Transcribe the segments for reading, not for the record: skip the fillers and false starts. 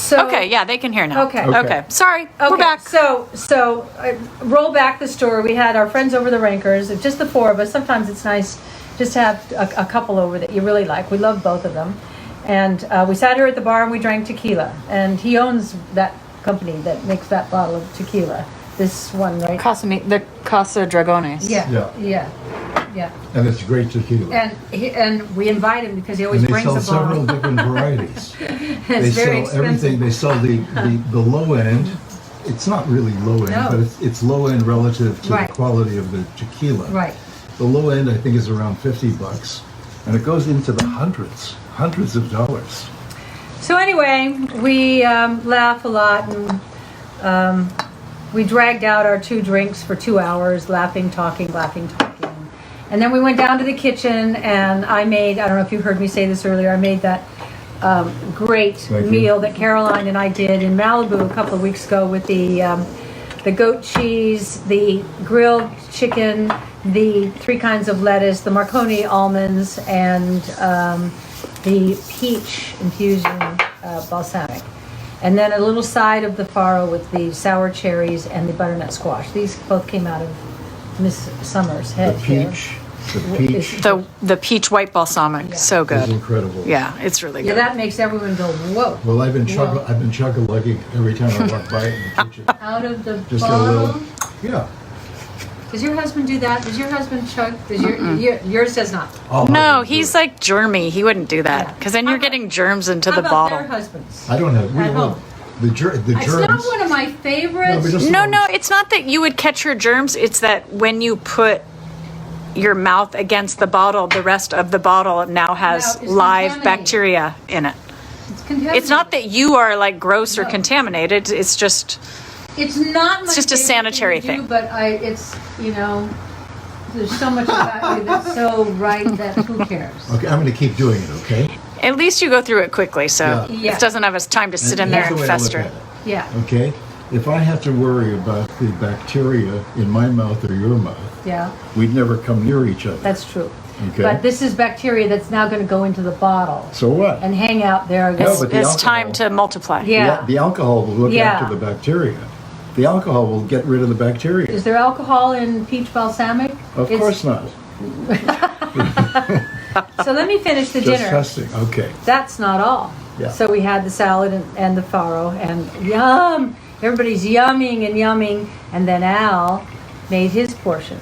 So Okay, yeah, they can hear now. Okay. Sorry, we're back. So roll back the story. We had our friends over the Rankers, just the four of us. Sometimes it's nice just to have a couple over that you really like. We love both of them. And we sat here at the bar and we drank tequila. And he owns that company that makes that bottle of tequila. This one, right? The Casa Dragones. Yeah. And it's great tequila. And we invite him because he always brings a sell bottle. several different varieties. It's very sell everything. They sell the low end. It's not really low end, No. but it's low end relative to Right. the quality of the tequila. Right. The low end, I think, is around $50, and it goes into the hundreds of dollars. So anyway, we laugh a lot and we dragged out our 2 drinks for 2 hours, laughing, talking. And then we went down to the kitchen and I don't know if you heard me say this earlier, I made that great meal that Caroline and I did in Malibu a couple of weeks ago with the goat cheese, the grilled chicken, the 3 kinds of lettuce, the Marconi almonds, and the peach infusion balsamic. And then a little side of the farro with the sour cherries and the butternut squash. These both came out of Miss Somers' head. The peach white balsamic, so It's good. incredible. Yeah, it's really good. Yeah, that makes everyone go, whoa. Well, I've been chug-a-lugging every time I walk by it in the kitchen. Out of the Just a bottle. little. Yeah. Does your husband do that? Does your husband chug? Yours does not. No, he's like germy. He wouldn't do that because then you're getting germs into How the about bottle. their husbands? I don't have. We At don't home. the germs. It's not one of my favorites. No, it's not that you would catch your germs. It's that when you put your mouth against the bottle, the rest of the bottle now has it's live contaminated. bacteria in it. It's contaminated. It's not that you are like gross or No. contaminated. It's just It's not. It's just a favorite sanitary to do, thing. But it's there's so much about you that's so right that who cares? Okay, I'm going to keep doing it. Okay. at least you go through it quickly, so Yeah. it doesn't have us time to sit in there That's and the way I look fester. at it. Yeah. Okay? If I have to worry about the bacteria in my mouth or your mouth, Yeah. we'd never come near each other. That's true. Okay. But this is bacteria that's now going to go into the bottle So what? and hang out there. No, but the It's alcohol- time to multiply. Yeah. The alcohol will look Yeah. after the bacteria. The alcohol will get rid of the bacteria. Is there alcohol in peach balsamic? Of course not. So let me finish the Just dinner. testing. Okay. That's not all. Yeah. So we had the salad and the farro and yum. Everybody's yumming and yumming. And then Al made his portion.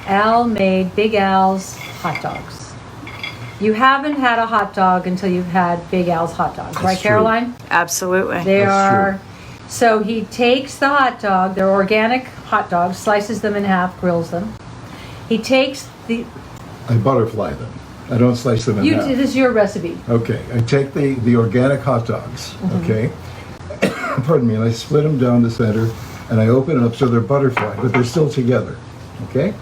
Al made Big Al's hot dogs. You haven't had a hot dog until you've had Big Al's hot dogs, That's right, true. Caroline? Absolutely. They That's are. true. So he takes the hot dog, they're organic hot dogs, slices them in half, grills them. He takes the. I butterfly them. I don't slice them in half. This is your recipe. Okay, I take the organic hot dogs, Mm-hmm. okay? Pardon me, and I split them down the center, and I open it up so they're butterfly, but they're still together, okay?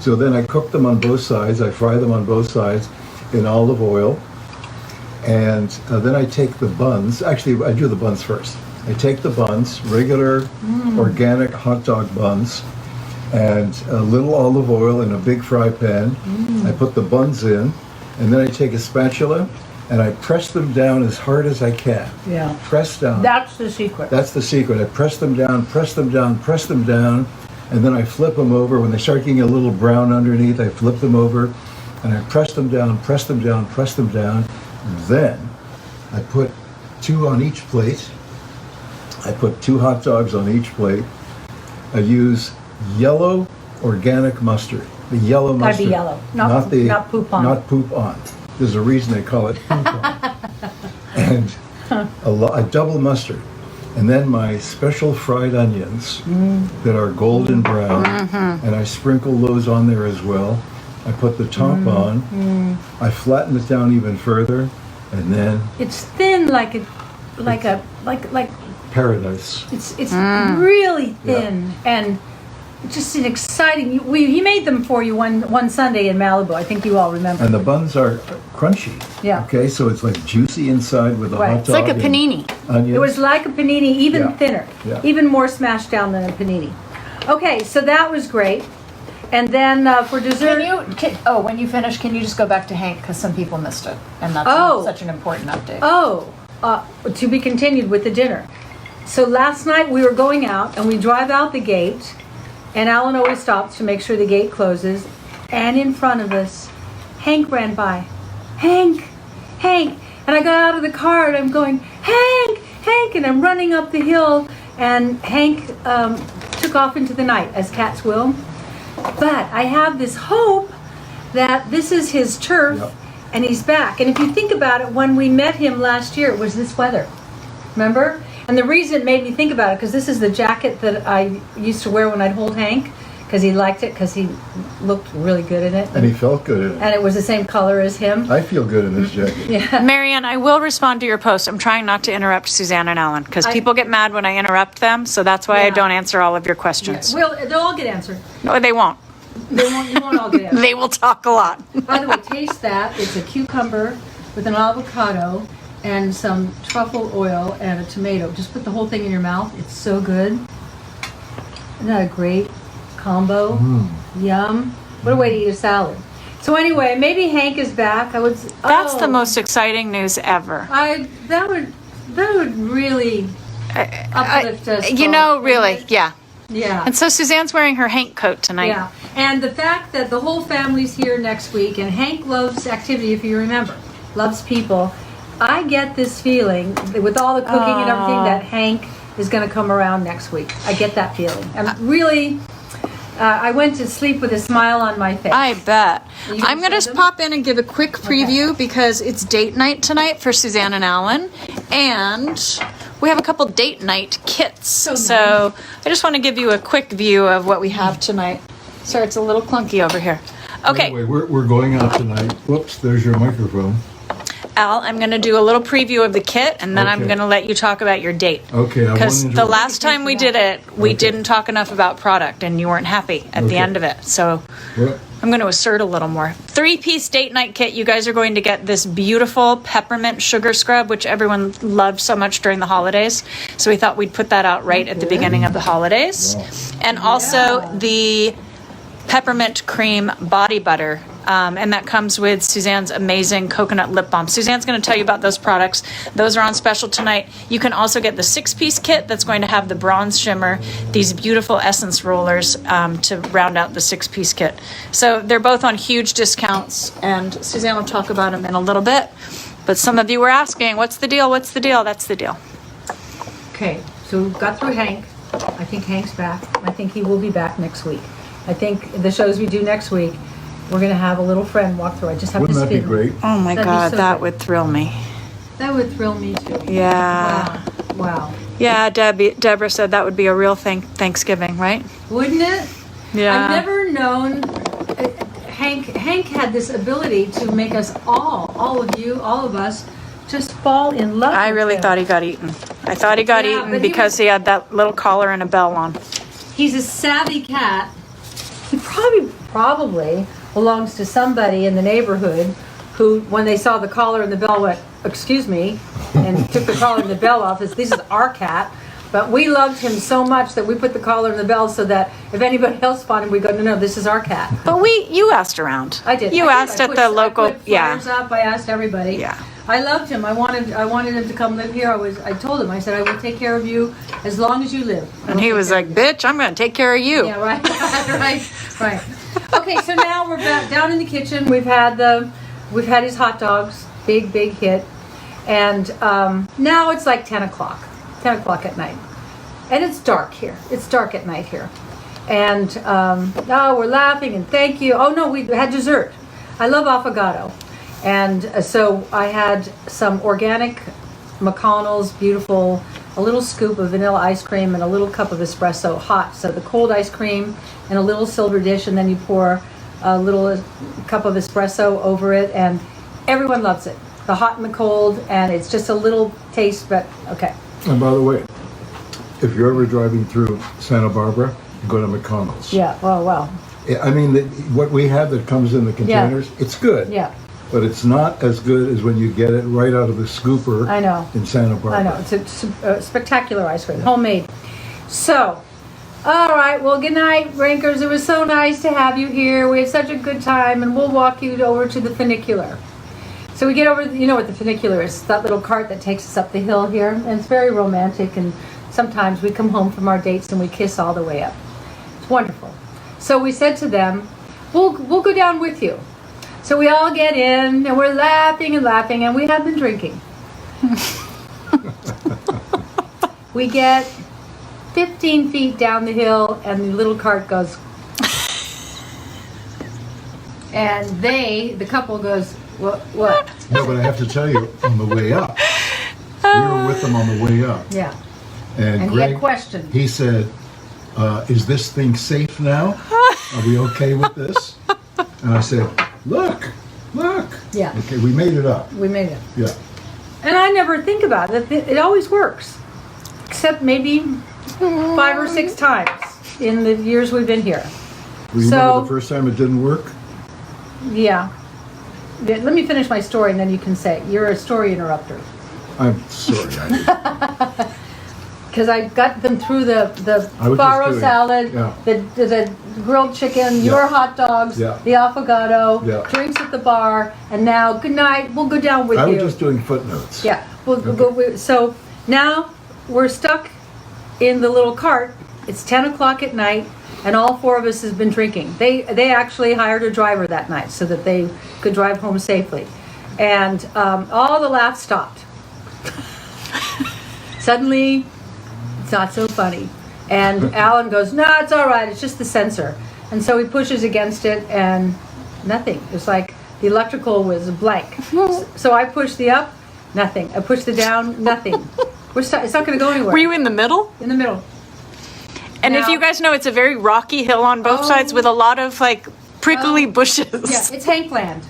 So then I cook them on both sides, I fry them on both sides in olive oil, and then I take the buns, actually I do the buns first. I take the buns, regular organic hot dog buns, and a little olive oil in a big fry pan. I put the buns in, and then I take a spatula and I press them down as hard as I can. Yeah. Press down. That's the secret. That's the secret. I press them down, press them down, press them down, and then I flip them over. When they start getting a little brown underneath, I flip them over, and I press them down, press them down, press them down. Then I put 2 on each plate. I put 2 hot dogs on each plate. I use yellow organic mustard. The yellow Gotta mustard. be yellow, not poop on. Not poop on. There's a reason they call it poop on. And a double mustard. And then my special fried onions that are golden brown. And I sprinkle those on there as well. I put the top on. I flatten it down even further. And then It's thin like paradise. it's really thin and just an exciting. He made them for you one Sunday in Malibu. I think you all remember. And the buns are crunchy. Yeah. Okay, so it's like juicy inside with the Right. hot It's dog. It's like a and panini. Onions. It was like a panini, even Yeah. thinner, Yeah. even more smashed down than a panini. Okay, so that was great. And then for dessert, When you finish, can you just go back to Hank because some people missed it, and that's Oh. such an important update. oh, to be continued with the dinner. So last night we were going out, and we drive out the gate, and Alan always stops to make sure the gate closes, and in front of us, Hank ran by. Hank! Hank! And I got out of the car, and I'm going, Hank! Hank! And I'm running up the hill, and Hank took off into the night, as cats will. But I have this hope that this is his turf, Yep. and he's back. And if you think about it, when we met him last year, it was this weather. Remember? And the reason it made me think about it, because this is the jacket that I used to wear when I'd hold Hank, because he liked it, because he looked really good in it. And he felt good in it. And it was the same color as him. I feel good in this jacket. Yeah. Marianne, I will respond to your post. I'm trying not to interrupt Suzanne and Alan because people get mad when I interrupt them, so that's why I Yeah. don't answer all of your questions. Well, they'll all get answered. No, they won't. You won't all get answered. They will talk a lot. By the way, taste that. It's a cucumber with an avocado and some truffle oil and a tomato. Just put the whole thing in your mouth. It's so good. Isn't that a great combo? Yum. What a way to eat a salad. So anyway, maybe Hank is back. That's the most exciting news ever. That would really uplift us. You both, know, wouldn't really, it? yeah. Yeah. And so Suzanne's wearing her Hank coat tonight. Yeah, and the fact that the whole family's here next week, and Hank loves activity, if you remember, loves people. I get this feeling with all the cooking and everything that Hank is going to come around next week. I get that feeling. I'm really. I went to sleep with a smile on my face. I bet. Are you gonna I'm going to send them? pop in and give a quick preview because it's date night tonight for Suzanne and Alan. And we have a couple date night kits. So I just want to give you a quick view of what we have tonight. Sorry, it's a little clunky over here. Okay, Anyway, we're going out tonight. Whoops, there's your microphone. Al, I'm going to do a little preview of the kit, and then I'm Okay. going to let you talk about your date. Okay, I Because wanted the to- last time we did it, we Okay. didn't talk enough about product, and you weren't happy at the Okay. end of it. So Well, I'm going to assert a little more. 3-piece date night kit. You guys are going to get this beautiful peppermint sugar scrub, which everyone loved so much during the holidays. So we thought we'd put that out right at the beginning of the holidays. Wow. And also the peppermint cream body butter. And that comes with Suzanne's amazing coconut lip balm. Suzanne's going to tell you about those products. Those are on special tonight. You can also get the 6-piece kit that's going to have the bronze shimmer, these beautiful essence rollers to round out the 6-piece kit. So they're both on huge discounts, and Suzanne will talk about them in a little bit. But some of you were asking, what's the deal? What's the deal? That's the deal. Okay, so we got through Hank. I think Hank's back. I think he will be back next week. I think the shows we do next week, we're going to have a little friend walk through. I just have wouldn't this that be feeling. great? Oh my That'd be God, so that good. would thrill me. That would thrill me too. Yeah. Wow. Yeah, Deborah said that would be a real Thanksgiving, right? Wouldn't it? Yeah. I've never known Hank had this ability to make us all of you, all of us, just fall in love I with really him. thought he got eaten. I thought he got Yeah, eaten but he because was- he had that little collar and a bell on. He's a savvy cat. He probably belongs to somebody in the neighborhood who, when they saw the collar and the bell, went, "Excuse me," and took the collar and the bell off. This is our cat. But we loved him so much that we put the collar and the bell so that if anybody else spotted him, we go, "No, this is our cat." But you asked around. I did. You I asked did. at the local, I put flyers up. I asked everybody. Yeah. I loved him. I wanted him to come live here. I told him. I said, "I will take care of you as long as you live." And he was like, "Bitch, I'm going to take care of you." Yeah, right, right. Okay, so now we're back down in the kitchen. We've had his hot dogs, big hit, and now it's like 10 o'clock at night, and it's dark here. It's dark at night here, and we're laughing and thank you. Oh no, we had dessert. I love affogato, and so I had some organic McConnell's beautiful. A little scoop of vanilla ice cream and a little cup of espresso hot. So the cold ice cream in a little silver dish, and then you pour a little cup of espresso over it, and everyone loves it. The hot and the cold, and it's just a little taste, but okay. And by the way, if you're ever driving through Santa Barbara, go to McConnell's. Yeah, oh wow. I mean, what we have that comes in the containers, it's good. Yeah, But it's not as good as when you get it right out of the scooper I know. in Santa Barbara. I know. It's a spectacular ice cream, homemade. So, all right, well, good night, Rankers. It was so nice to have you here. We had such a good time, and we'll walk you over to the funicular. So we get over, you know what the funicular is, that little cart that takes us up the hill here, and it's very romantic, and sometimes we come home from our dates and we kiss all the way up. It's wonderful. So we said to them, we'll go down with you. So we all get in, and we're laughing, and we have been drinking. We get 15 feet down the hill, and the little cart goes. And the couple goes, what? No, but I have to tell you, on the way up, we were with them on the way up. Yeah. And he Greg, had questions. he said, is this thing safe now? Are we okay with this? And I said, look. Yeah. Okay, we made it up. We made it. Yeah. And I never think about it. It always works. Except maybe 5 or 6 times in the years we've been here. Remember the first time it didn't work? Yeah. Let me finish my story and then you can say, you're a story interrupter. I'm sorry. Because I got them through the was farro just doing- salad, yeah. the grilled chicken, your hot dogs, Yeah. the affogato, Yeah. drinks at the bar, and now, good night, we'll go down with I you. was just doing footnotes. Yeah, we'll go. So now we're stuck in the little cart. It's 10 o'clock at night, and all 4 of us has been drinking. They actually hired a driver that night so that they could drive home safely. And all the laughs stopped. Suddenly, it's not so funny. And Alan goes, no, it's all right. It's just the sensor. And so he pushes against it and nothing. It's like the electrical was blank. So I pushed the up, nothing. I pushed the down, nothing. It's not going to go anywhere. Were you in the middle? In the middle. And Now- if you guys know, it's a very rocky hill on both sides with a lot of like prickly bushes. Yeah, it's Hank land.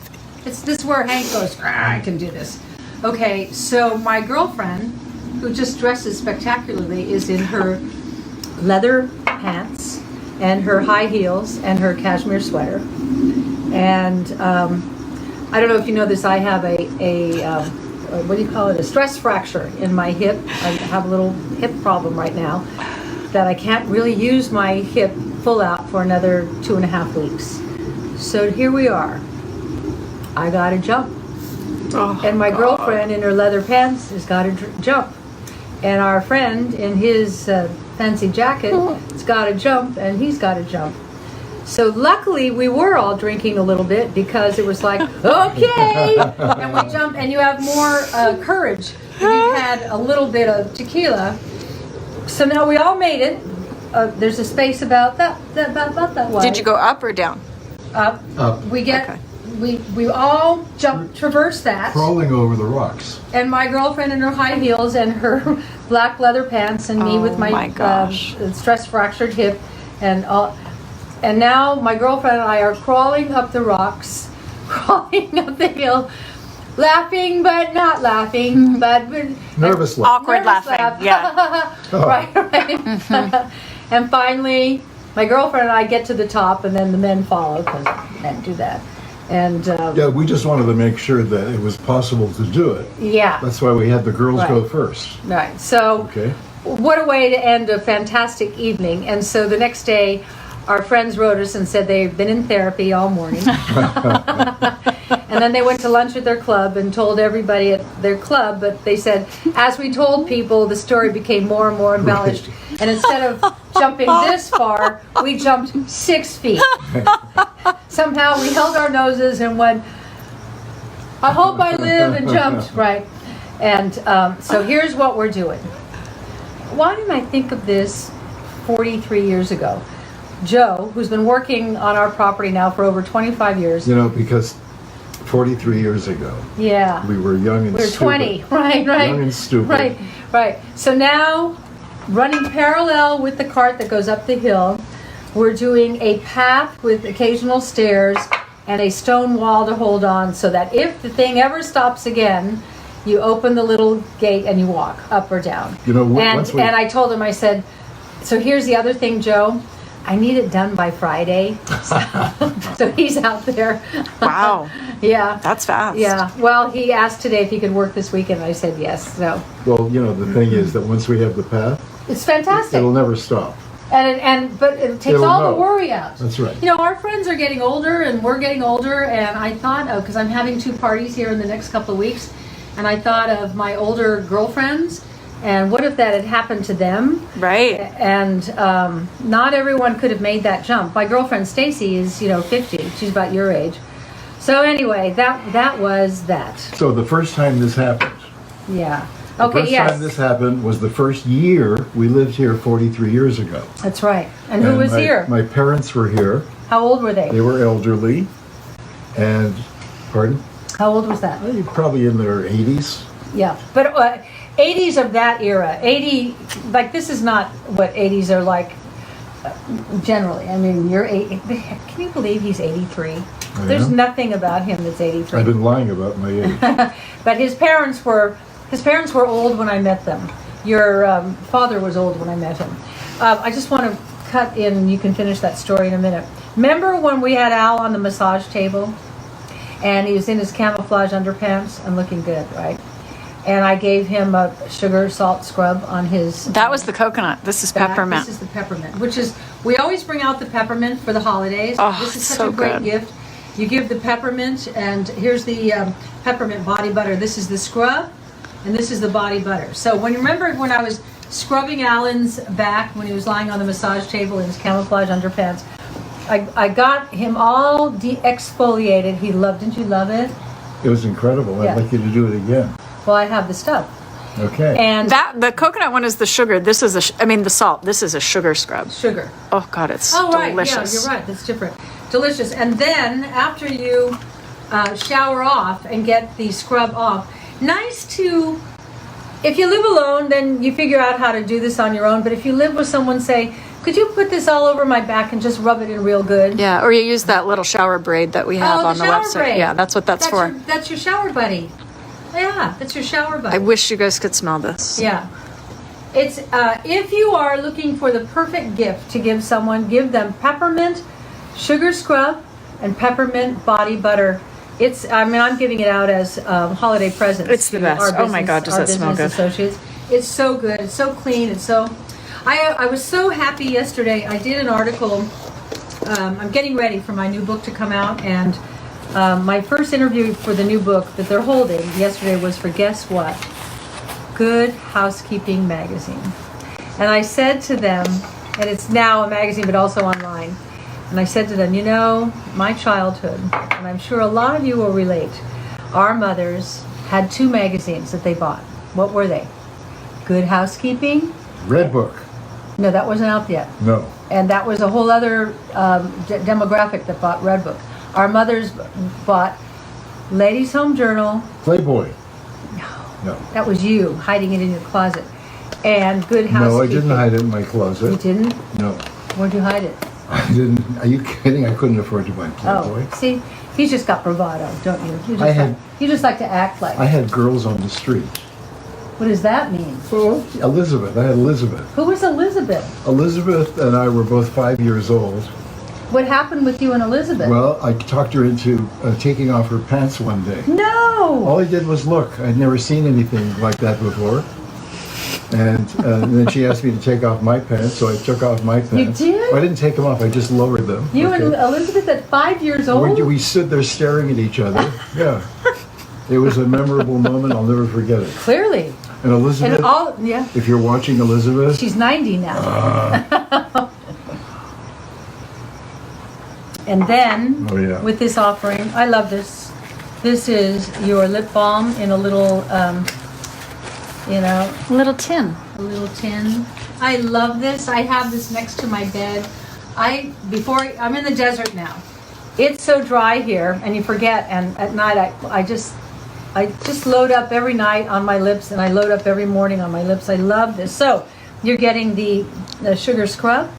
This is where Hank goes, I can do this. Okay, so my girlfriend, who just dresses spectacularly, is in her leather pants and her high heels and her cashmere sweater. And I don't know if you know this, I have a what do you call it, a stress fracture in my hip. I have a little hip problem right now that I can't really use my hip full out for another 2.5 weeks. So here we are. I gotta jump. Oh, And my girlfriend in her leather pants has got to jump. And our friend in his fancy jacket has got to jump, and he's got to jump. So luckily we were all drinking a little bit because it was like, okay! And we jumped, and you have more courage if you've had a little bit of tequila. So now we all made it. There's a space about that wide. Did you go up or down? Up. Up. We get... Okay. We all traverse that. Crawling over the rocks. And my girlfriend in her high heels and her black leather pants, and me with my gosh. stress fractured hip, and all. And now my girlfriend and I are crawling up the rocks, crawling up the hill, laughing but not laughing, but Nervous laugh. Awkward nervous laughing. laugh. Yeah. right. And finally, my girlfriend and I get to the top, and then the men follow because men do that. And Yeah, we just wanted to make sure that it was possible to do it. yeah. That's why we had the girls Right. go first. Right. So, Okay. what a way to end a fantastic evening. And so the next day, our friends wrote us and said they've been in therapy all morning. And then they went to lunch at their club and told everybody at their club, but they said, as we told people, the story became more and more embellished. Right. And instead of jumping this far, we jumped 6 feet. Somehow we held our noses and went, I hope I live, and jumped, right? And so here's what we're doing. Why didn't I think of this 43 years ago? Joe, who's been working on our property now for over 25 years. You know, because 43 years ago, Yeah. we were young and We were stupid. 20, right. Young and stupid. Right. So now, running parallel with the cart that goes up the hill, we're doing a path with occasional stairs and a stone wall to hold on so that if the thing ever stops again, you open the little gate and you walk up or down. You know, and, once we... and I told him, I said, so here's the other thing, Joe. I need it done by Friday. So he's out there. Wow. Yeah. That's fast. Yeah. Well, he asked today if he could work this weekend. I said yes. So Well, you know, the thing is that once we have the path, it's fantastic. it'll never stop. But it takes It'll all know. the worry out. That's right. You know, our friends are getting older, and we're getting older, and I thought of, because I'm having 2 parties here in the next couple of weeks, and I thought of my older girlfriends, and what if that had happened to them? Right. And not everyone could have made that jump. My girlfriend Stacy is, 50. She's about your age. So anyway, that was that. So the first time this happened. Yeah. The Okay, first yes. time this happened was the first year we lived here 43 years ago. That's right. And who was here? My parents were here. How old were they? They were elderly. And, pardon? How old was that? Probably in their 80s. Yeah. But 80s of that era. 80, like this is not what 80s are like generally. I mean, you're 80. Can you believe he's 83? There's nothing about him that's 83. I've been lying about my age. But his parents were old when I met them. Your father was old when I met him. I just want to cut in, and you can finish that story in a minute. Remember when we had Al on the massage table, and he was in his camouflage underpants and looking good, right? And I gave him a sugar salt scrub on his... That was the coconut. This is peppermint. This is the peppermint, which is, we always bring out the peppermint for the holidays. Oh, this is it's such so a great good. gift. You give the peppermint, and here's the peppermint body butter. This is the scrub, and this is the body butter. So when I was scrubbing Alan's back when he was lying on the massage table in his camouflage underpants, I got him all de-exfoliated. He loved, didn't you love it? It was incredible. Yeah. I'd like you to do it again. Well, I have the stuff. Okay. And The coconut one is the sugar. This is the salt. This is a sugar scrub. sugar. Oh God, it's Right, delicious. yeah, you're right. That's different. Delicious. And then after you shower off and get the scrub off, nice to, if you live alone, then you figure out how to do this on your own. But if you live with someone, say, could you put this all over my back and just rub it in real good? Yeah, or you use that little shower braid that we have on the shower website. braid. Yeah, that's what that's for. That's your shower buddy. Yeah, that's your shower buddy. I wish you guys could smell this. Yeah. It's if you are looking for the perfect gift to give someone, give them peppermint sugar scrub and peppermint body butter. I'm giving it out as holiday presents. It's the to best. our Oh my God, does our that smell business good? Associates. It's so good. It's so clean. It's so. I was so happy yesterday. I did an article. I'm getting ready for my new book to come out, and my first interview for the new book that they're holding yesterday was for, guess what? Good Housekeeping magazine. And I said to them, and it's now a magazine but also online, and I said to them, my childhood, and I'm sure a lot of you will relate, our mothers had 2 magazines that they bought. What were they? Good Housekeeping? Red Book. No, that wasn't out yet. No. And that was a whole other demographic that bought Red Book. Our mothers bought Ladies' Home Journal. Playboy. No. That was you hiding it in your closet. And Good Housekeeping. No, I didn't hide it in my closet. You didn't? No. Where'd you hide it? I didn't. Are you kidding? I couldn't afford to buy Playboy. Oh, see, he's just got bravado, don't you? You just like to act like. I had girls on the street. What does that mean? Well, Elizabeth. I had Elizabeth. Who was Elizabeth? Elizabeth and I were both 5 years old. What happened with you and Elizabeth? Well, I talked her into taking off her pants one day. No! All I did was look. I'd never seen anything like that before. And then she asked me to take off my pants, so I took off my pants. You did? I didn't take them off, I just lowered them. You and Elizabeth at 5 years old? We stood there staring at each other. Yeah. It was a memorable moment. I'll never forget it. Clearly. And Elizabeth, Yeah. if you're watching Elizabeth, She's 90 now. And then, Oh, yeah. with this offering, I love this. This is your lip balm in a little, Little tin. a little tin. I love this. I have this next to my bed. I'm in the desert now. It's so dry here, and you forget. And at night, I just load up every night on my lips, and I load up every morning on my lips. I love this. So you're getting the sugar scrub.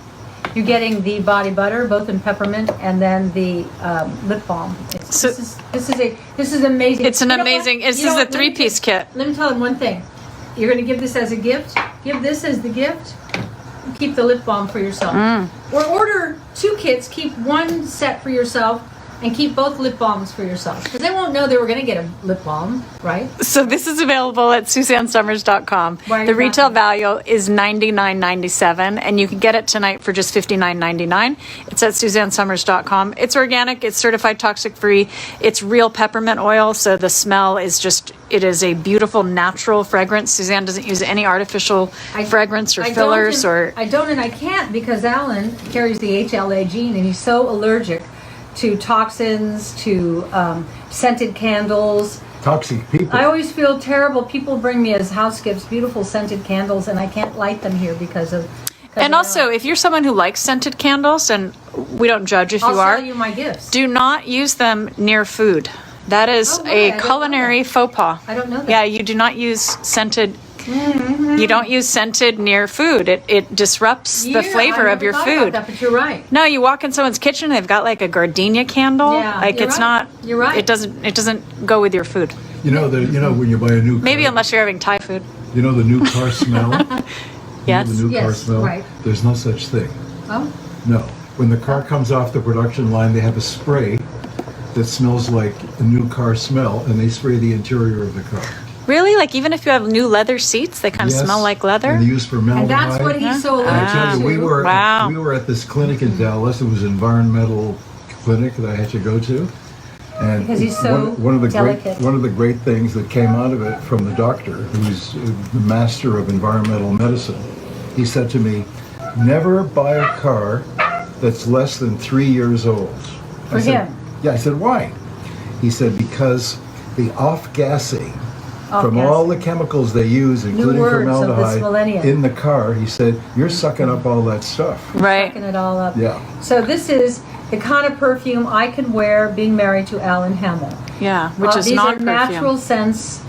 You're getting the body butter, both in peppermint, and then the lip balm. This is amazing. It's an You know amazing. what? This You know is a what? Let me 3-piece kit. Let me tell them one thing. You're going to give this as a gift. Give this as the gift. Keep the lip balm for yourself. Or order 2 kits. Keep 1 set for yourself. and keep both lip balms for yourself. Because they won't know they were going to get a lip balm, right? So this is available at SuzanneSomers.com. Why The is retail that? value is $99.97, and you can get it tonight for just $59.99. It's at SuzanneSomers.com. It's organic. It's certified toxic-free. It's real peppermint oil, so the smell is just, it is a beautiful natural fragrance. Suzanne doesn't use any artificial fragrance or fillers I don't and I can't because Alan carries the HLA gene and he's so allergic to toxins, to scented candles. Toxic people. I always feel terrible. People bring me as house gifts beautiful scented candles and I can't light them here because of... And also, if you're someone who likes scented candles, and we don't judge if you I'll are, sell you my gifts. do not use them near food. That is Oh, why? I a don't know culinary that. faux pas. I don't know that. Yeah, you do not use scented. You don't use scented near food. It disrupts the flavor of your food. That, but you're right. No, you walk in someone's kitchen, they've got like a gardenia candle. Yeah, like you're it's right. not. You're right. It doesn't go with your food. You know when you buy a new car, Maybe unless you're having Thai food. you know the new car smell. Yes. The new car Yes, smell. right. There's no such thing. Oh, No. When the car comes off the production line, they have a spray that smells like a new car smell, and they spray the interior of the car. Really? Like even if you have new leather seats, they kind of Yes, smell like leather? And they use formaldehyde. and that's what he's so And I allergic tell you, to. Wow. we were at this clinic in Dallas. It was an environmental clinic that I had to go to. And Because he's so one of the delicate. one of the great things that came out of it from the doctor, who's the master of environmental medicine, he said to me, "Never buy a car that's less than 3 years old." For him? Yeah, I said, "Why?" He said, "Because the off-gassing from Off-gassing. all the chemicals they use, including words of this formaldehyde, millennium. in the car," he said, "you're sucking up all that stuff." Right. Sucking it all up. Yeah. So this is the kind of perfume I can wear being married to Alan Hamill. Yeah, which is These are non-perfume. natural scents.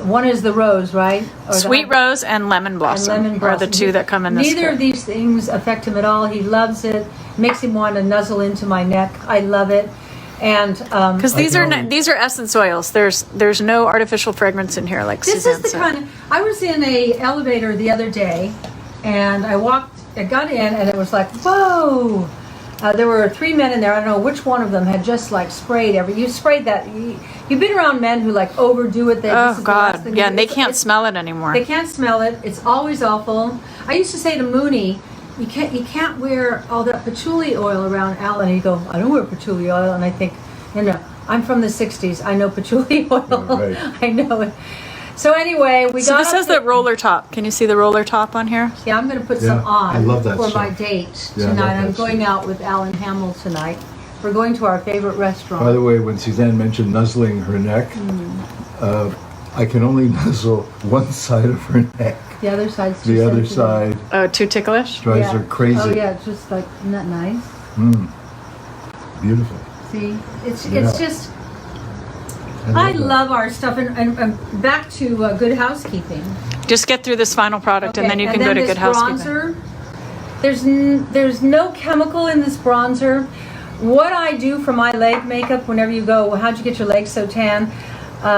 One is the rose, right? Or Sweet the, rose and lemon blossom, and lemon are the blossom. two that come in this Neither kit. of these things affect him at all. He loves it. Makes him want to nuzzle into my neck. I love it. And Because these I are know. these are essence oils. There's no artificial fragrance in here, like this Suzanne is the said. kind of. I was in a elevator the other day, and I got in, and it was like, whoa. There were 3 men in there. I don't know which one of them had just like sprayed you sprayed that. You've been around men who like overdo it. This Oh is the last God, thing yeah, they and they do. can't smell it anymore. They can't smell it. It's always awful. I used to say to Mooney, you can't wear all that patchouli oil around Alan. And he'd go, I don't wear patchouli oil. And I think, no, I'm from the 60s. I know patchouli oil. Right. I know it. So anyway, we So got this up has to- the roller top. Can you see the roller top on here? Yeah, I'm going to put Yeah, some on I love that for stuff. my date Yeah, I love tonight. I'm that going stuff. out with Alan Hamill tonight. We're going to our favorite restaurant. By the way, when Suzanne mentioned nuzzling her neck, I can only nuzzle one side of her neck. the other side's too The other sensitive. side Oh, too ticklish. drives Yeah. her crazy. Oh yeah, it's just like, isn't that nice? Beautiful. See, it's Yeah. just. I that. love our stuff, and back to Good Housekeeping. Just get through this final product, and then you can go to this Good Housekeeping. Bronzer, there's no chemical in this bronzer. What I do for my leg makeup, whenever you go, well, how'd you get your legs so tan?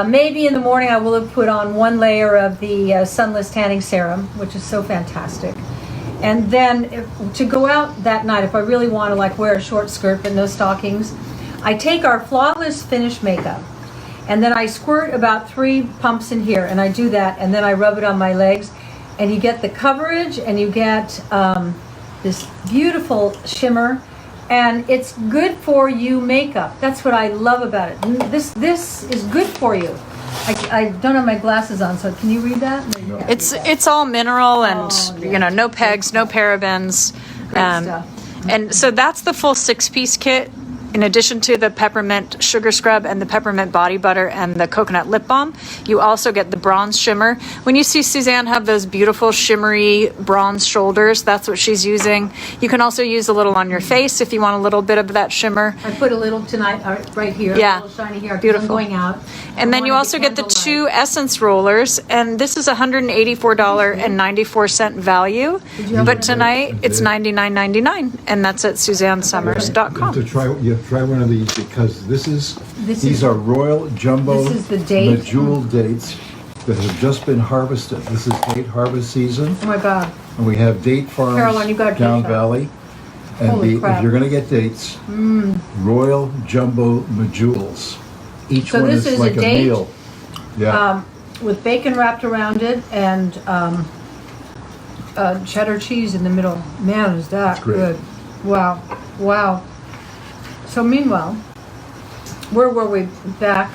Maybe in the morning I will have put on one layer of the Sunless Tanning Serum, which is so fantastic. And then to go out that night, if I really want to like wear a short skirt but no stockings, I take our Flawless Finish makeup. And then I squirt about 3 pumps in here, and I do that, and then I rub it on my legs, and you get the coverage, and you get this beautiful shimmer, and it's good for you makeup. That's what I love about it. This is good for you. I don't have my glasses on, so can you read that? No, you can't read that. It's all mineral and Oh, yeah. no pegs, no parabens. Great stuff. And so that's the full 6-piece kit. In addition to the peppermint sugar scrub and the peppermint body butter and the coconut lip balm, you also get the bronze shimmer. When you see Suzanne have those beautiful shimmery bronze shoulders, that's what she's using. You can also use a little on your face if you want a little bit of that shimmer. I put a little tonight right here, Yeah. a little shiny here, because Beautiful. I'm going out. And then you I also wanted get the candlelight. 2 essence rollers, and this is $184.94 value. But tonight it's $99.99, and that's at You have SuzanneSomers.com. to try one of these because these is- are royal jumbo This is the date. medjool dates that have just been harvested. This is date harvest season, Oh my God. and we have date farms Caroline, you gotta down taste that. valley. And Holy if crap. you're going to get dates, Royal Jumbo Majules. Each So one this is is like a a date, meal. Yeah. with bacon wrapped around it and cheddar cheese in the middle. Man, is that great. good. Wow. Wow. So meanwhile, where were we back?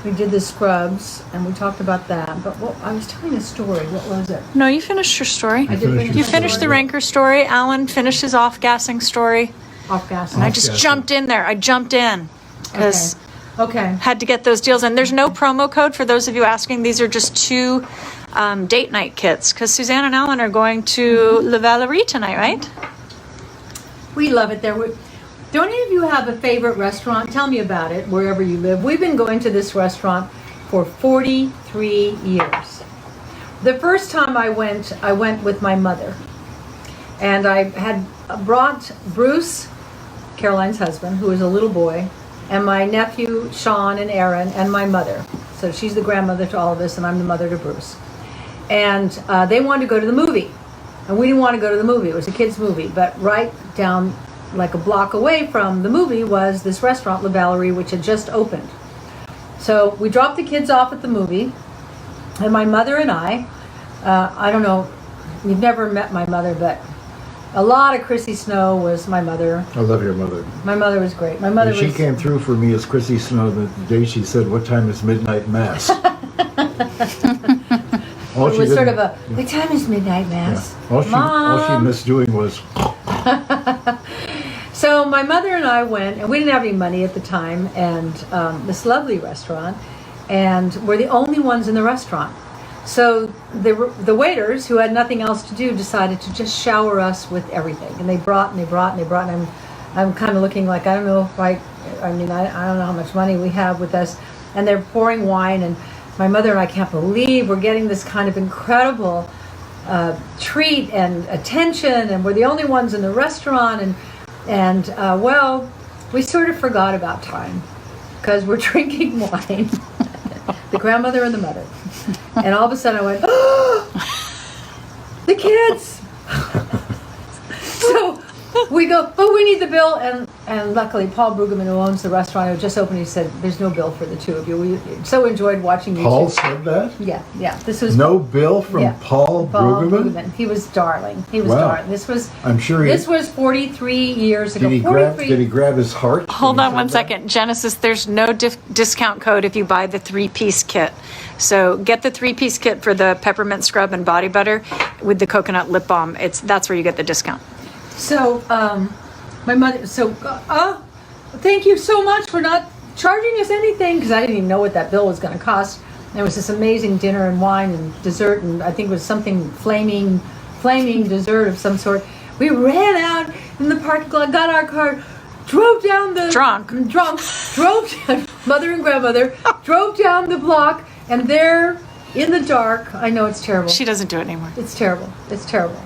We did the scrubs and we talked about that. But I was telling a story. What was it? No, you finished your story. I did finish You my finished the story. Ranker story. Alan finished his off-gassing story. Off gas. I just jumped in there. I jumped in because Okay. had to get those deals. And there's no promo code for those of you asking. These are just 2 date night kits because Suzanne and Alan are going to La Valerie tonight, right? We love it there. Do any of you have a favorite restaurant? Tell me about it, wherever you live. We've been going to this restaurant for 43 years. The first time I went with my mother. And I had brought Bruce, Caroline's husband, who was a little boy, and my nephew, Sean and Aaron, and my mother. So she's the grandmother to all of us, and I'm the mother to Bruce. And they wanted to go to the movie. And we didn't want to go to the movie. It was a kids' movie. But right down, like a block away from the movie, was this restaurant, La Valerie, which had just opened. So we dropped the kids off at the movie. And my mother and I don't know, you've never met my mother, but a lot of Chrissy Snow was my mother. I love your mother. My mother was great. My mother And she was... came through for me as Chrissy Snow the day she said, "What time is midnight mass?" It was sort of a, the time is midnight mass. All she missed doing was. So my mother and I went, and we didn't have any money at the time, and this lovely restaurant, and we're the only ones in the restaurant. So the waiters, who had nothing else to do, decided to just shower us with everything, and they brought, and I'm kind of looking like, I don't know if I don't know how much money we have with us, and they're pouring wine, and my mother and I can't believe we're getting this kind of incredible treat and attention, and we're the only ones in the restaurant, and well, we sort of forgot about time because we're drinking wine, the grandmother and the mother, and all of a sudden I went, oh, the kids. So we go, oh, we need the bill, and luckily Paul Brueggemann, who owns the restaurant, who just opened, he said, "There's no bill for the two of you." We so enjoyed watching you. Paul said that? Yeah. This was No bill from Paul Brueggemann? He was darling. He was Wow. darling. This was. I'm sure This was 43 years ago. Did he grab his heart? Hold when he on one said that? second. Genesis, there's no discount code if you buy the 3-piece kit. So get the 3-piece kit for the peppermint scrub and body butter with the coconut lip balm. That's where you get the discount. So, my mother. So, thank you so much for not charging us anything, because I didn't even know what that bill was going to cost. And it was this amazing dinner and wine and dessert, and I think it was something flaming dessert of some sort. We ran out in the parking lot, got our car, drove down the drove mother and grandmother drove down the block, and there in the dark, I know it's terrible. She doesn't do it anymore. It's terrible. It's terrible.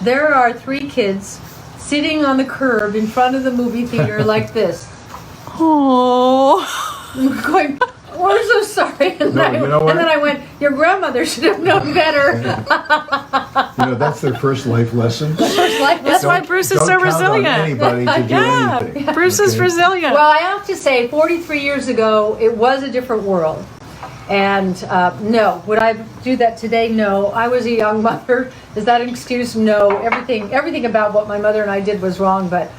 There are 3 kids sitting on the curb in front of the movie theater like this. Oh. We're going, we're so sorry. And, No, you know what? and then I went, your grandmother should have known better. That's their first life lesson. That's why Bruce is so Don't count on resilient. anybody to do anything. Bruce is okay? resilient. Well, I have to say, 43 years ago, it was a different world. And no, would I do that today? No. I was a young mother. Is that an excuse? No. Everything about what my mother and I did was wrong, but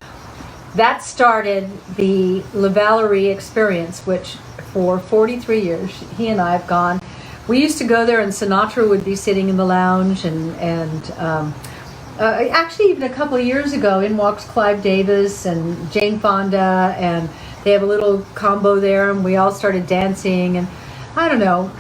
that started the La Valerie experience, which for 43 years, he and I have gone. We used to go there, and Sinatra would be sitting in the lounge, and actually even a couple of years ago, in walks Clive Davis and Jane Fonda, and they have a little combo there, and we all started dancing, and I don't know.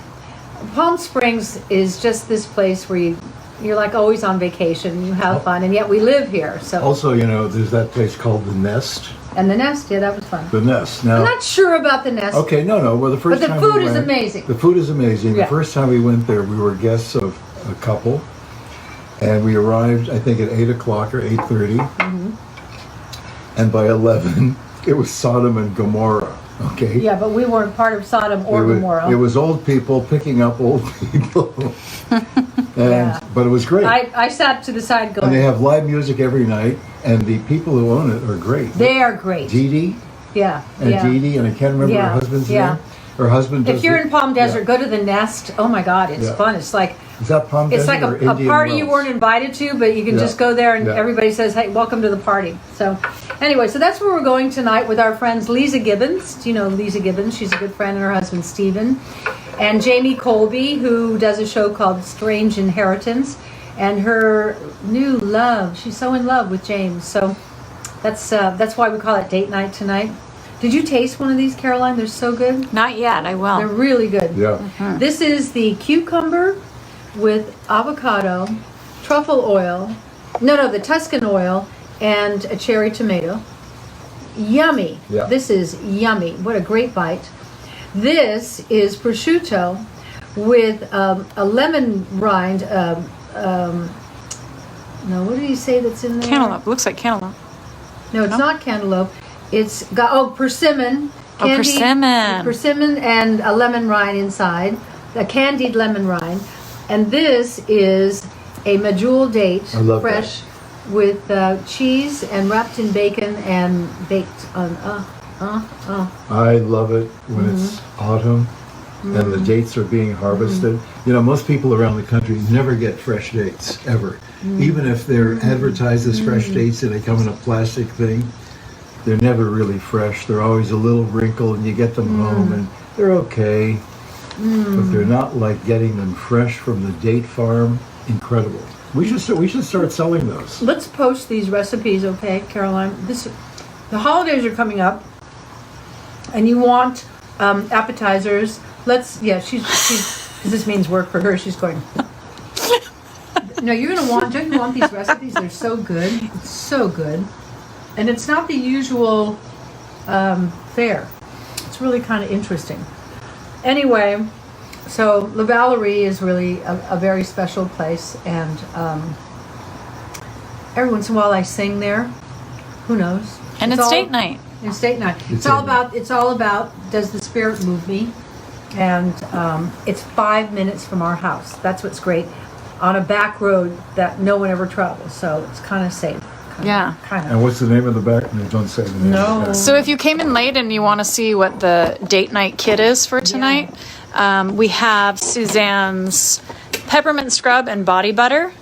Palm Springs is just this place where you're like always on vacation. You have fun, and yet we live here. So Also, there's that place called The Nest. and the Nest, yeah, that was fun. The Nest. Now, I'm not sure about the Nest. okay, no. Well, the first But the time food we is went, amazing. The food is amazing. Yeah. The first time we went there, we were guests of a couple, and we arrived, I think, at 8 o'clock or 8:30, and by 11, it was Sodom and Gomorrah. Okay? Yeah, but we weren't part of Sodom or Gomorrah. It was old people picking up old people. But it was great. I sat to the side going... And they have live music every night, and the people who own it are great. They are great. Dee Dee? Yeah. And Dee Dee, and I can't remember her husband's name. Her husband does If you're in Palm Desert, go to the Nest. Oh my God, it's fun. It's like... Is that Palm Desert? It's like a party you weren't invited to, but you can just go there and everybody says, hey, welcome to the party. So anyway, so that's where we're going tonight with our friends Lisa Gibbons. Do you know Lisa Gibbons? She's a good friend, and her husband Stephen. And Jamie Colby, who does a show called Strange Inheritance. And her new love, she's so in love with James. So that's why we call it date night tonight. Did you taste one of these, Caroline? They're so good. Not yet. I will. They're really good. Yeah. Mm-hmm. This is the cucumber with avocado, truffle oil, the Tuscan oil, and a cherry tomato. Yummy. Yeah. This is yummy. What a great bite. This is prosciutto with a lemon rind. No, what did he say that's in there? Cantaloupe. Looks like cantaloupe. No, it's not cantaloupe. It's got, persimmon. Persimmon. Persimmon and a lemon rind inside. A candied lemon rind. And this is a medjool date, fresh, with cheese and wrapped in bacon and baked on. I love it when it's autumn and the dates are being harvested. You know, most people around the country never get fresh dates, ever. Even if they're advertised as fresh dates and they come in a plastic thing, they're never really fresh. They're always a little wrinkled, and you get them home and they're okay. But they're not like getting them fresh from the date farm. Incredible. We should start selling those. Let's post these recipes, okay, Caroline? The holidays are coming up, and you want appetizers. She's because this means work for her. She's going. No, don't you want these recipes? They're so good. It's so good, and it's not the usual fare. It's really kind of interesting. Anyway, so La Valerie is really a very special place, and every once in a while I sing there. Who knows? And it's date night. It's date night. It's all about does the spirit move me? And it's 5 minutes from our house. That's what's great. On a back road that no one ever travels, so it's kind of safe. Yeah. Kind of. And what's the name of the back? No, don't say the name. No. So if you came in late and you want to see what the date night kit is for tonight, we have Suzanne's peppermint scrub and body butter.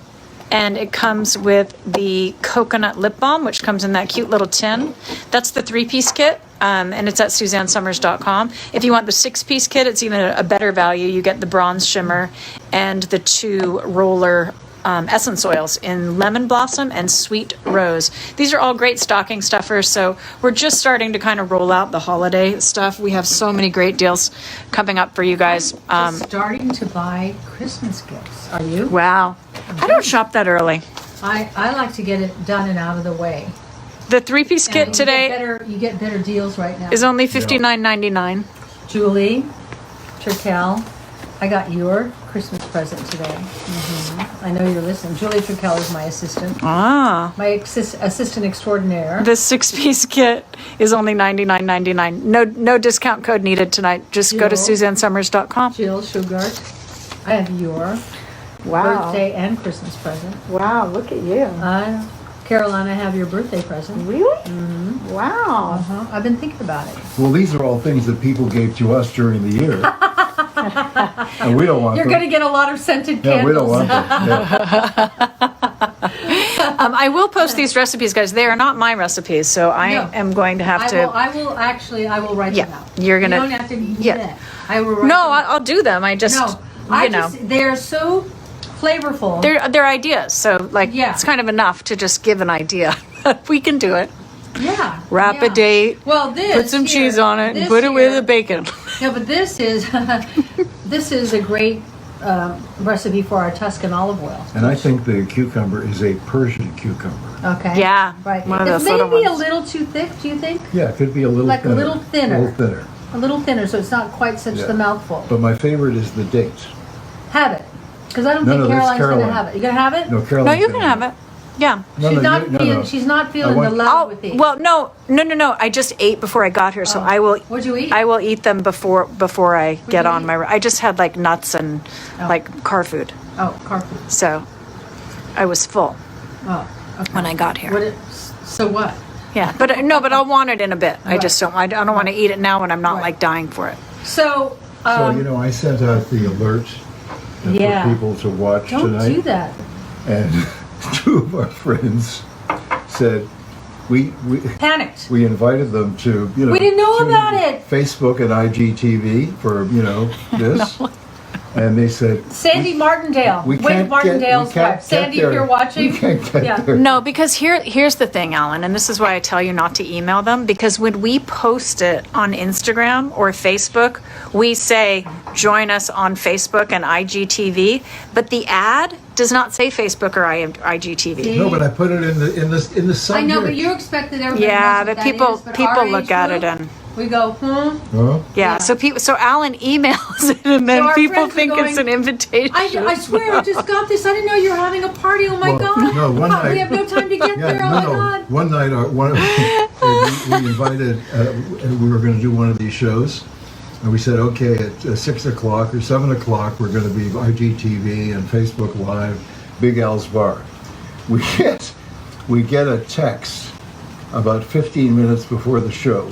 And it comes with the coconut lip balm, which comes in that cute little tin. That's the 3-piece kit, and it's at SuzanneSomers.com. If you want the 6-piece kit, it's even a better value. You get the bronze shimmer and the 2 roller essence oils in lemon blossom and sweet rose. These are all great stocking stuffers, so we're just starting to kind of roll out the holiday stuff. We have so many great deals coming up for you guys. Just starting to buy Christmas gifts. Are you? Wow. I don't shop that early. I like to get it done and out of the way. The 3-piece kit today You get better deals right now. is only $59.99. Julie Turkel, I got your Christmas present today. I know you're listening. Julie Turkel is my assistant. Ah. My assistant extraordinaire. The 6-piece kit is only $99.99. No discount code needed tonight. Just go to SuzanneSomers.com. Jill Shugart, I have your birthday and Christmas present. Wow, look at you. Caroline, I have your birthday present. Really? Wow. I've been thinking about it. Well, these are all things that people gave to us during the year. And we don't want You're them. going to get a lot of scented candles. Yeah, we don't want them. Yeah. I will post these recipes, guys. They are not my recipes, so I am going to have to. I will write them out. You're gonna. You don't have to do Yeah. that. I will write No, them out. I'll do them. I just. They're so flavorful. They're ideas, so it's kind of enough to just give an idea. We can do it. Yeah. Wrap a date. Well, put some cheese on it and put it with the bacon. No, but this is a great recipe for our Tuscan olive oil. And I think the cucumber is a Persian cucumber. Okay. Yeah. Right. One of It those may little be a ones. little too thick, do you think? Yeah, it could be a little Like a thinner. little thinner. A little thinner. A little thinner, so it's not quite such the mouthful. But my favorite is the date. Have it. Because I don't No, think no, that's Caroline's going to Caroline. have it. You going to have it? No, Caroline. No, you can have it. Yeah. She's not feeling the love with these. Well, no. I just ate before I got here, so I will. What'd you eat? I will eat them before I get on my. I just had like nuts and like car food. Oh, car food. So I was full Okay. when I got here. So what? Yeah, but I'll want it in a bit. I just don't. I don't want to eat it now when I'm not Right. like dying for it. So. I sent out the alert for people to watch tonight. Don't do that. And 2 of our friends said we Panicked. We invited them to we didn't know tune about into it. Facebook and IGTV for this. And they said Sandy Martindale. We can't Martindale's get, we can't wife. Sandy, there. if you're watching. We can't get there. No, because here's the thing, Alan, and this is why I tell you not to email them, because when we post it on Instagram or Facebook, we say join us on Facebook and IGTV, but the ad does not say Facebook or IGTV. No, but I put it in the subject. I know, but you expected everybody. Yeah, knows what but that people our look age at group, it and we go, Huh? yeah. So Alan emails it, and then So our people friends are think it's going, an invitation. I swear, I just got this. I didn't know you were having a party. Oh my Well, God. no, one night- we have no time to get there. Oh my God. One night, we invited. We were going to do one of these shows, and we said, okay, at 6 o'clock or 7 o'clock, we're going to be IGTV and Facebook Live, Big Al's Bar. We get a text about 15 minutes before the show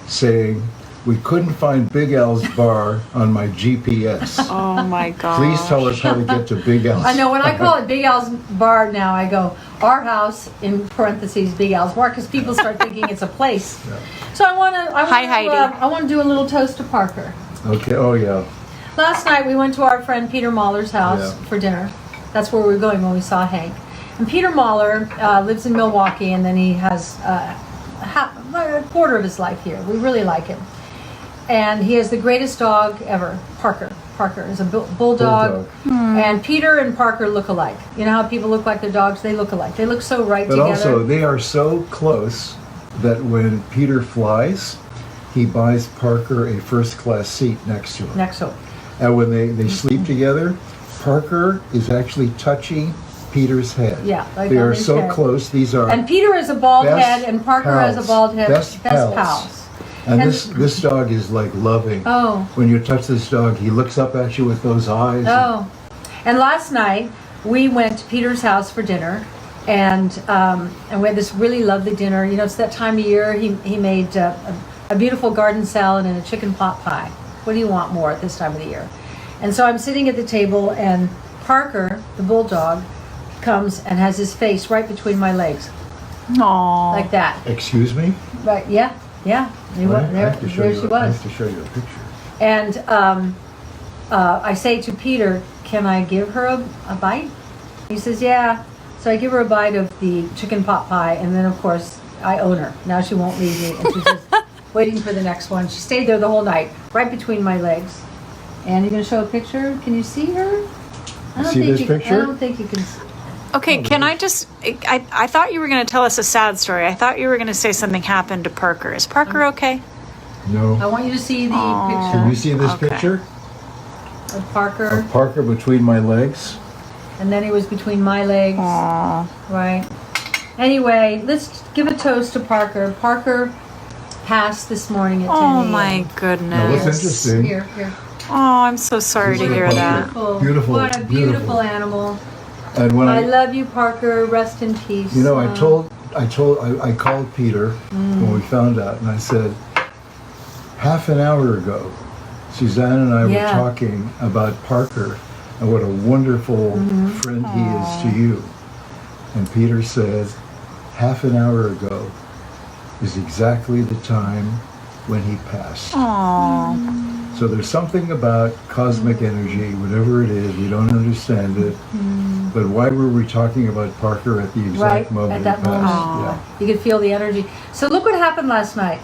saying, we couldn't find Big Al's Bar on my GPS. Oh my God. Please tell us how to get to Big Al's. I know, when I call it Big Al's Bar now, I go, our house, in parentheses, Big Al's Bar, because people start thinking it's a place. Yeah. So I want to Hi, Heidi. I want to do a little toast to Parker. Okay, oh yeah. Last night we went to our friend Peter Mahler's house Yeah. for dinner. That's where we were going when we saw Hank. And Peter Mahler lives in Milwaukee, and then he has a quarter of his life here. We really like him. And he has the greatest dog ever, Parker. Parker is a bulldog. And Peter and Parker look alike. You know how people look like their dogs? They look alike. They look so right But together. also, they are so close that when Peter flies, he buys Parker a first-class seat next to him. Next to him. And when they sleep together, Parker is actually touching Peter's head. Yeah, like they on are his so head. close. These are And Peter has a bald best head, and Parker has a pals. bald head. Best pals. And And- this dog is like loving. Oh. When you touch this dog, he looks up at you with those eyes. Oh, and last night we went to Peter's house for dinner, and we had this really lovely dinner. You know, it's that time of year. He made a beautiful garden salad and a chicken pot pie. What do you want more at this time of the year? And so I'm sitting at the table, and Parker, the bulldog, comes and has his face right between my legs, Aww. like that. Excuse me? Right? Yeah, yeah. There she I was. have to show you a picture. And I say to Peter, can I give her a bite? He says, yeah. So I give her a bite of the chicken pot pie, and then, of course, I own her. Now she won't leave me, and she's just waiting for the next one. She stayed there the whole night, right between my legs. And you're going to show a picture? Can you see her? Picture? I don't think you can. Okay, can I just... I thought you were going to tell us a sad story. I thought you were going to say something happened to Parker. Is Parker okay? No. I want you to see the Can you picture see this Okay. picture? of Parker, Of Parker between my legs. and then he was between my legs. Aww. Right. Anyway, let's give a toast to Parker. Parker passed this morning at 10 Oh a.m. my Now, goodness. what's interesting? Here. Oh, I'm so sorry to This is hear a that. Beautiful, What a beautiful. beautiful animal. And when I love you, Parker. Rest in peace. you know, I called Peter when we found out, and I said, half an hour ago, Suzanne and I Yeah. were talking about Parker and what a wonderful friend he is to you. And Peter said, half an hour ago is exactly the time when he passed. Aww. So there's something about cosmic energy, whatever it is, we don't understand it. But why were we talking about Parker at the exact Right, moment at that he passed? moment. You could feel the energy. So look what happened last night.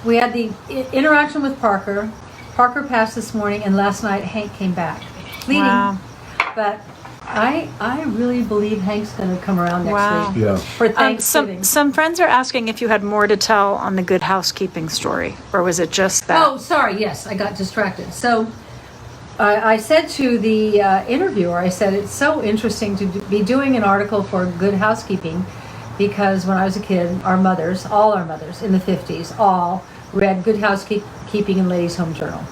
We had the interaction with Parker. Parker passed this morning, and last night Hank came back. Fleeting. Wow. But I really believe Hank's going to come around next Wow. week Yeah. for Thanksgiving. Some friends are asking if you had more to tell on the Good Housekeeping story, or was it just that? Oh, sorry. Yes, I got distracted. So I said to the interviewer, I said, it's so interesting to be doing an article for Good Housekeeping, because when I was a kid, all our mothers in the 50s, all read Good Housekeeping and Ladies' Home Journal.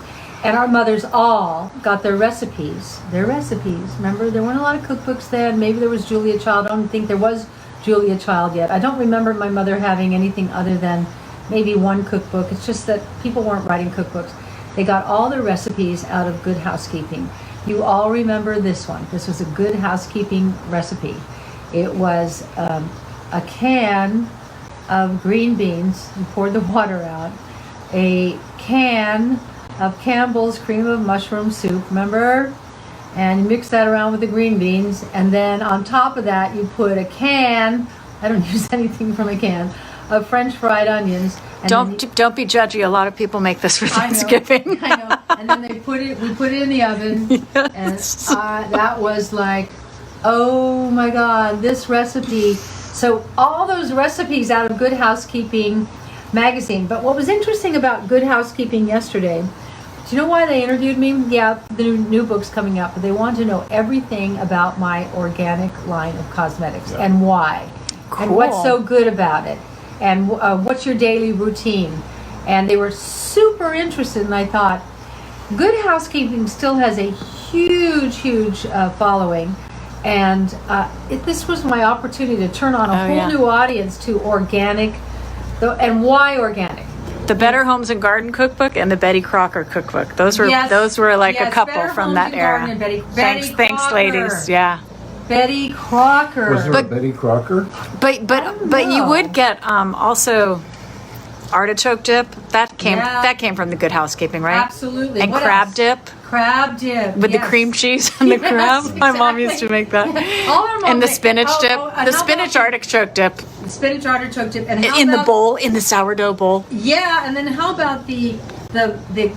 And our mothers all got their recipes. Remember, there weren't a lot of cookbooks then. Maybe there was Julia Child. I don't think there was Julia Child yet. I don't remember my mother having anything other than maybe one cookbook. It's just that people weren't writing cookbooks. They got all their recipes out of Good Housekeeping. You all remember this one. This was a Good Housekeeping recipe. It was a can of green beans. You poured the water out. A can of Campbell's cream of mushroom soup, remember? And you mix that around with the green beans, and then on top of that you put a can, I don't use anything from a can, of French fried onions. And don't be judgy. A lot of people make this for Thanksgiving. I know. And then we put it in the oven, yes. And that was like, oh my God, this recipe. So all those recipes out of Good Housekeeping magazine. But what was interesting about Good Housekeeping yesterday, do you know why they interviewed me? Yeah, the new book's coming out, but they want to know everything about my organic line of cosmetics and why. Cool. And what's so good about it. And what's your daily routine. And they were super interested, and I thought, Good Housekeeping still has a huge following. And this was my opportunity to turn on a whole new audience to organic. And why organic? The Better Homes and Garden cookbook and the Betty Crocker cookbook. Those were like a couple Better from Homes that and era. Garden and Betty Thanks, Crocker. ladies. Yeah. Betty Crocker. Was there a Betty Crocker? But you would get also artichoke dip. That came from the Good Housekeeping, right? Absolutely. And what crab else? dip. Crab dip. With the cream cheese and the crab. Exactly. My mom used to make that. And the spinach dip. The spinach artichoke dip. Spinach artichoke dip. And in the bowl, in the sourdough bowl. Yeah, and then how about the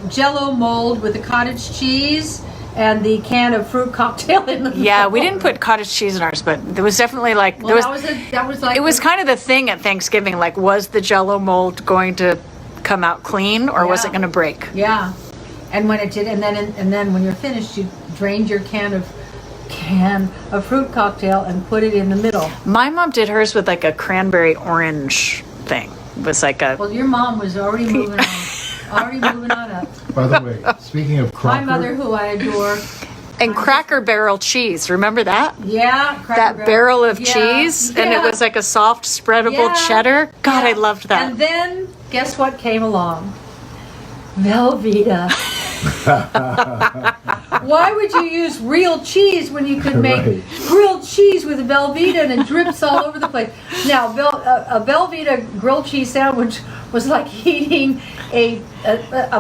Jell-O mold with the cottage cheese and the can of fruit cocktail in the bowl? We didn't put cottage cheese in ours, but there was definitely like it was kind of the thing at Thanksgiving. Like, was the Jell-O mold going to come out clean, or was it going to break? Yeah, and when it did, and then when you're finished, you drained your can of fruit cocktail and put it in the middle. My mom did hers with like a cranberry orange thing. It was like a. Well, your mom was already moving on up. By the way, speaking of Crocker, my mother, who I adore. And Cracker Barrel cheese, remember that? Yeah, that barrel of cheese, and it was like a soft, spreadable cheddar. God, I loved that. And then, guess what came along? Velveeta. Why would you use real cheese when you could make grilled cheese with Velveeta and it drips all over the place? Now, a Velveeta grilled cheese sandwich was like eating a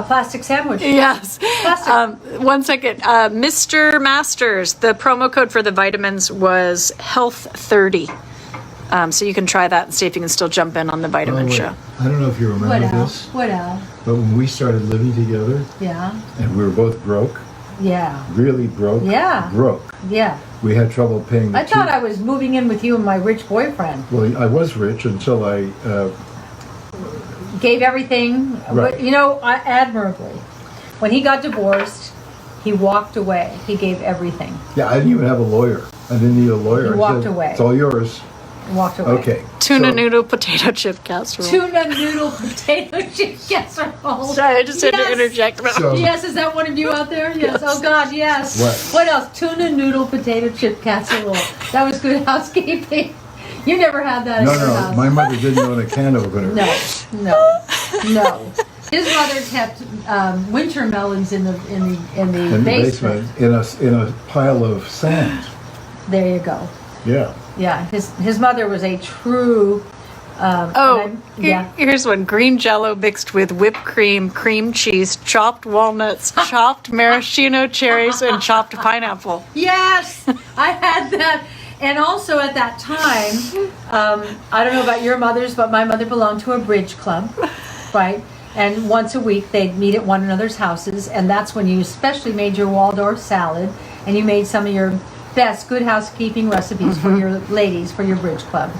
plastic sandwich. Yes. Plastic. 1 second. Mr. Masters, the promo code for the vitamins was Health30. So you can try that and see if you can still jump in on the vitamin show. I don't know if you remember this. What else? But when we started living together, and we were both broke, really broke, broke. Yeah. We had trouble paying the I thought I was moving in with you and my rich boyfriend. Well, I was rich until I gave everything, right. But, admirably. When he got divorced, he walked away. He gave everything. Yeah, I didn't even have a lawyer. I didn't need a lawyer. He walked away. It's all yours. Walked away. Okay. Tuna noodle potato chip casserole. Tuna noodle potato chip casserole. Sorry, I just had to interject. So, yes, is that one of you out there? Yes. Oh God, yes. What else? Tuna noodle potato chip casserole. That was Good Housekeeping. You never had that in your house. My mother didn't own a can opener. No. His mother kept winter melons in the basement. In a pile of sand. There you go. Yeah. Yeah, his mother was a true. Here's one: green Jell-O mixed with whipped cream, cream cheese, chopped walnuts, chopped maraschino cherries, and chopped pineapple. Yes, I had that. And also at that time, I don't know about your mothers, but my mother belonged to a bridge club, right? And once a week they'd meet at one another's houses, and that's when you especially made your Waldorf salad, and you made some of your best Good Housekeeping recipes for your ladies, for your bridge club.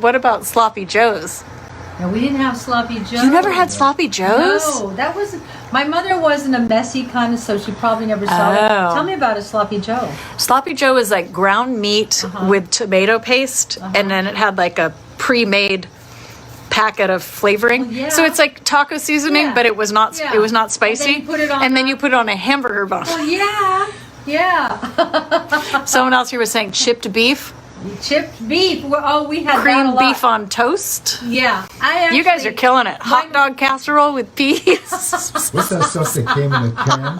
What about Sloppy Joe's? No, we didn't have Sloppy Joe's. You never had Sloppy Joe's? No, that was My mother wasn't a messy kind of, so she probably never saw it. Oh. Tell me about a sloppy Joe. Sloppy Joe is like ground meat with tomato paste, and then it had like a pre-made packet of flavoring. Well, yeah. So it's like taco seasoning, Yeah. but it was not. Yeah. It was not spicy. And then you put it on and then you put it on a hamburger bun. Well, yeah. Someone else here was saying chipped beef, Chipped beef. Oh, we had that a cream lot. beef on toast. Yeah. You guys are killing it. Hot dog casserole with peas. What's that stuff that came in a can?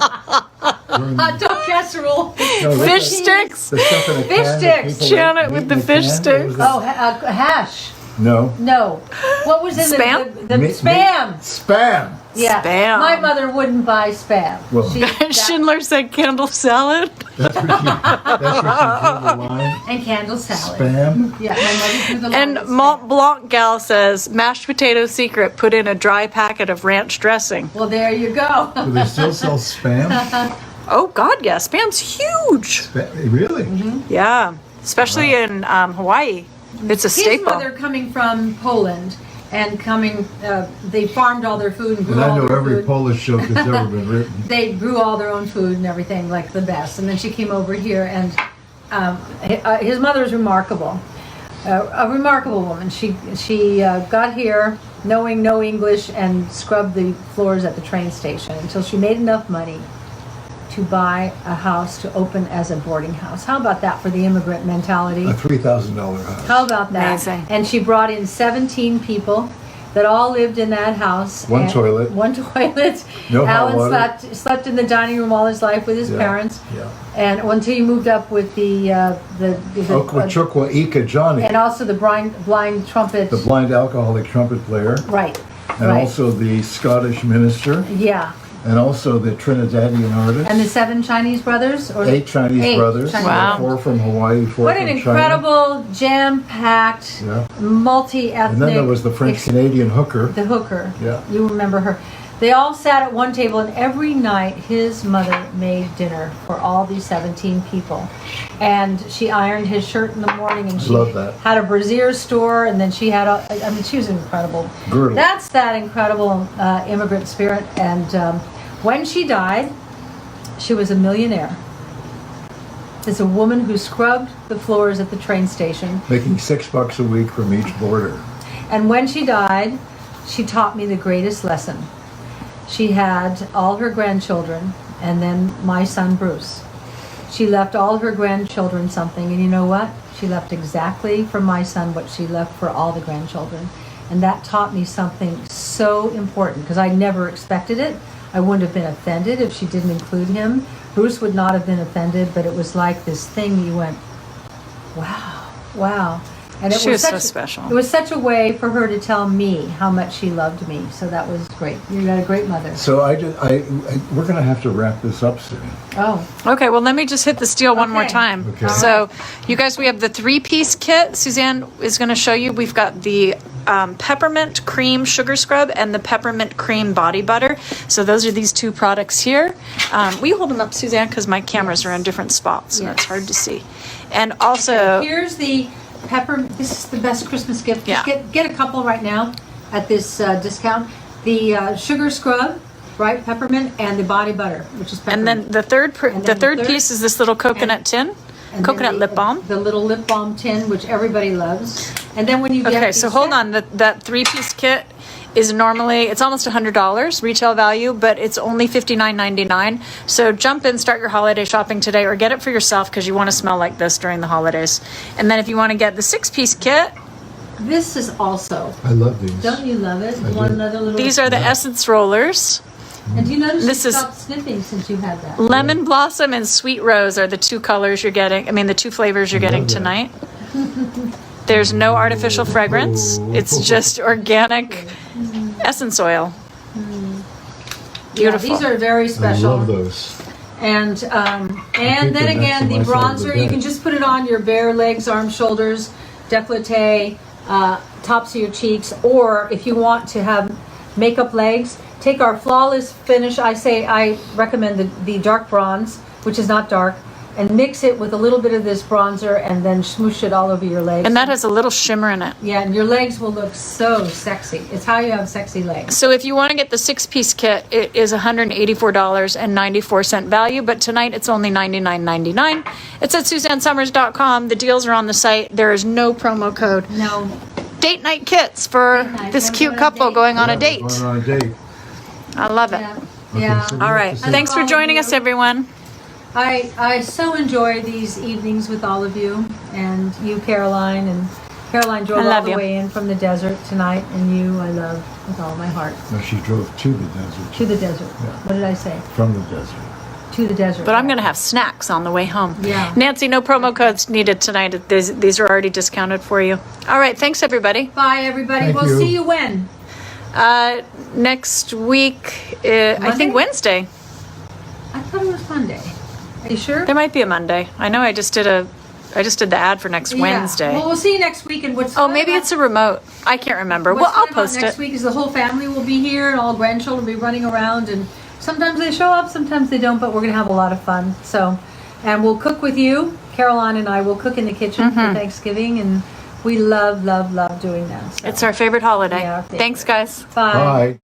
Hot dog casserole. No, Fish what's that? sticks. The stuff in a Fish can that sticks. people Janet eat with in the a fish can? sticks. What was that? Oh, hash. No. No. What was in Spam? the spam? Spam. Yeah. Spam. My mother wouldn't buy spam. Well- Schindler said candle salad. That's where she drew the line. And candle salad. Spam. Yeah, my mother drew the line. And with Mont Blanc gal says mashed potato secret. Put in a dry packet of ranch dressing. spam. Well, there you go. Do they still sell spam? Oh God, yeah, spam's huge. Really? Yeah, especially in Hawaii, it's a His staple. mother coming from Poland and coming, they farmed all their food and grew And I all know their every food. Polish joke that's ever been written. They grew all their own food and everything like the best. And then she came over here, and his mother is remarkable, a remarkable woman. She got here knowing no English and scrubbed the floors at the train station until she made enough money to buy a house to open as a boarding house. How about that for the immigrant mentality? A $3,000 house. How about that? Amazing. And she brought in 17 people that all lived in that house. One And- toilet. One toilet. No hot Alan water. slept in the dining room all his life with his Yeah, parents. yeah. And until he moved up with the Okwachukwa Ika Johnny, and also the blind trumpet. the blind alcoholic trumpet player, Right. and right. also the Scottish minister, Yeah. and also the Trinidadian artist. And the 7 Chinese brothers? Or 8 Chinese brothers. Chinese Wow. 4 from Hawaii, 4 What from an China. incredible, jam-packed, Yeah. multi-ethnic. And then there was the French-Canadian hooker. The hooker. Yeah. You remember her. They all sat at one table, and every night his mother made dinner for all these 17 people. And she ironed his shirt in the morning, and she Love that. had a brassiere store, and then she had I mean, she was incredible. Girdle. That's that incredible immigrant spirit. And when she died, she was a millionaire. There's a woman who scrubbed the floors at the train station. Making $6 a week from each boarder. And when she died, she taught me the greatest lesson. She had all her grandchildren, and then my son Bruce. She left all her grandchildren something, and you know what? She left exactly for my son what she left for all the grandchildren. And that taught me something so important, because I never expected it. I wouldn't have been offended if she didn't include him. Bruce would not have been offended, but it was like this thing you went, wow, wow. And it She was such, so special. It was such a way for her to tell me how much she loved me. So that was great. You got a great mother. So we're going to have to wrap this up soon. Oh, Okay, well, let me just hit the steel one more Okay. time. Okay. So, you guys, we have the 3-piece kit. Suzanne is going to show you. We've got the peppermint cream sugar scrub and the peppermint cream body butter. So, those are these 2 products here. Will you hold them up, Suzanne? Because my cameras are in different spots, and Yes. it's hard to see. And also, here's the peppermint. This is the best Christmas gift. Yeah. Just get a couple right now at this discount. The sugar scrub, right? Peppermint, and the body butter, which is and peppermint. then the third And then the third- piece is this little coconut tin, And then coconut the- lip balm. The little lip balm tin, which everybody loves. And then when you get Okay, these so hold set- on. That 3-piece kit is normally, it's almost $100 retail value, but it's only $59.99. So jump in, start your holiday shopping today, or get it for yourself because you want to smell like this during the holidays. And then if you want to get the 6-piece kit, This is also. I love these. Don't you love it? I You want do. another little. these are the essence rollers. And do you notice This you is- stopped sniffing since you had that? Lemon blossom and sweet rose are the 2 colors you're getting. I mean, the 2 flavors you're getting love that. tonight. There's no artificial fragrance. It's just organic essence oil. Beautiful. Yeah, these are very I special. love those. And keep then them again, the next to my side of the bronzer, you bed. can just put it on your bare legs, arms, shoulders, décolleté, tops of your cheeks, or if you want to have makeup legs, take our flawless finish. I recommend the dark bronze, which is not dark, and mix it with a little bit of this bronzer and then smoosh it all over your legs. And that has a little shimmer in it. Yeah, and your legs will look so sexy. It's how you have sexy legs. So if you want to get the 6-piece kit, it is $184.94 value, but tonight it's only $99.99. It's at SuzanneSomers.com. The deals are on the site. There is no promo code. No. Date night kits for night. this Going cute on a couple date. going on a Yeah, date. Going on a date. I love it. Yeah. Okay, Yeah. so we All have right. to say- Thanks for joining us, everyone. I so enjoy these evenings with all of you, and you, Caroline, and Caroline drove I all love the you. way in from the desert tonight, and you I love with all my heart. No, she drove to the desert. To the desert. Yeah. What did I say? From the desert. To the desert. But I'm going to have snacks on the way home. Yeah. Nancy, no promo codes needed tonight. These are already discounted for you. All right. Thanks, everybody. Bye, everybody. Thank We'll you. see you when? Next week, I think Wednesday. I thought it was Monday. Are you sure? There might be a Monday. I know I just did the ad for next Yeah. Wednesday. Well, we'll see you next week. And what's Oh, fun maybe about- it's a remote. I can't remember. what's Well, I'll fun about post next it. week is the whole family will be here, and all grandchildren will be running around, and sometimes they show up, sometimes they don't, but we're gonna have a lot of fun. So, and we'll cook with you. Caroline and I will cook in the kitchen for Thanksgiving, and we love doing that. So. It's our favorite holiday. Yeah, our favorite. Thanks, guys. Bye. Bye.